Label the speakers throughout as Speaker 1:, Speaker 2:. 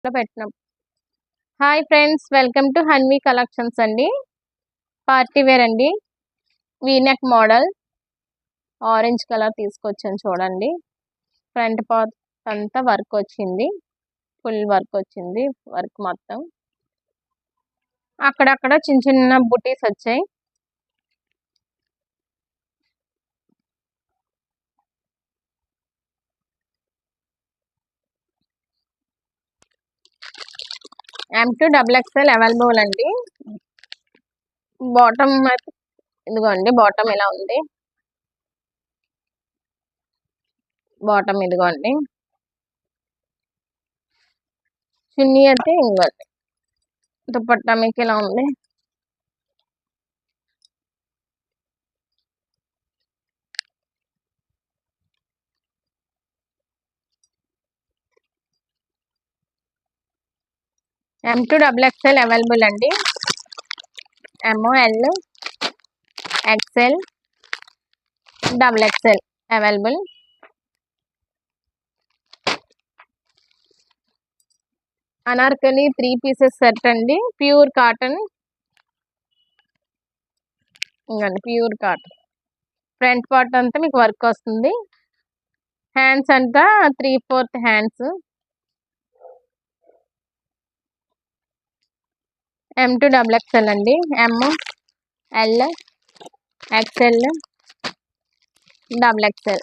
Speaker 1: పెట్టినాం. Hi friends, welcome to Hanvi collections అండి. Party wear అండి. వీనెక్ మోడల్ ఆరెంజ్ కలర్ తీసుకొచ్చాను చూడండి. ఫ్రంట్ పార్ట్ అంతా వర్క్ వచ్చింది, ఫుల్ వర్క్ వచ్చింది. వర్క్ మొత్తం అక్కడక్కడ చిన్న చిన్న బుటీస్ వచ్చాయి. M2 XXL అవైలబుల్ అండి. బాటమ్ ఇదిగోండి, బాటమ్ ఇలా ఉంది. బాటమ్ ఇదిగోండి. చున్నీ అయితే ఇంకోండి, దుపట్టా మీకు ఇలా ఉంది. M2 XXL అవైలబుల్ అండి. ML XL XXL available. Anarkali 3 pieces set అండి. ప్యూర్ కాటన్, ఇంకండి ప్యూర్ కాటన్. ఫ్రంట్ పార్ట్ అంతా మీకు వర్క్ వస్తుంది. హ్యాండ్స్ అంతా 3/4 హ్యాండ్స్. M2 XXL అండి. ML XL XXL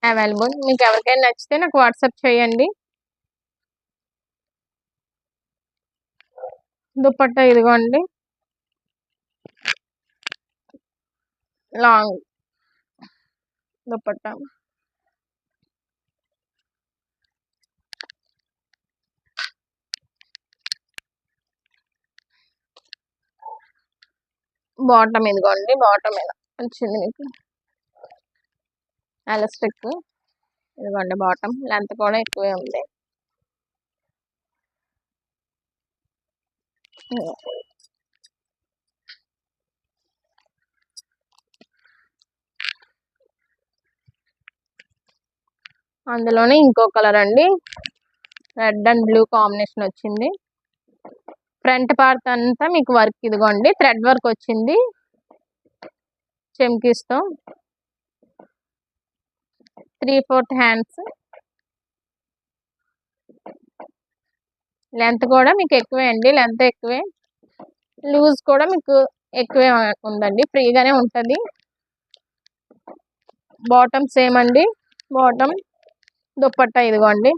Speaker 1: available. మీకు ఎవరికైనా నచ్చితే నాకు వాట్సాప్ చేయండి. దుపట్టా ఇదిగోండి, లాంగ్ దుపట్టా. బాటమ్ ఇదిగోండి, బాటమ్ ఇలా వచ్చింది మీకు ఎలాస్టిక్. ఇదిగోండి బాటమ్ లెంత్ కూడా ఎక్కువే ఉంది. అందులోనే ఇంకో కలర్ అండి, రెడ్ అండ్ బ్లూ కాంబినేషన్ వచ్చింది. ఫ్రంట్ పార్ట్ అంతా మీకు వర్క్ ఇదిగోండి, థ్రెడ్ వర్క్ వచ్చింది చెమ్కీస్తో. 3/4 హ్యాండ్స్. లెంత్ కూడా మీకు ఎక్కువే అండి, లెంత్ ఎక్కువే. లూజ్ కూడా మీకు ఎక్కువే ఉందండి, ఫ్రీగానే ఉంటుంది. బాటమ్ సేమ్ అండి. బాటమ్ దుపట్టా ఇదిగోండి,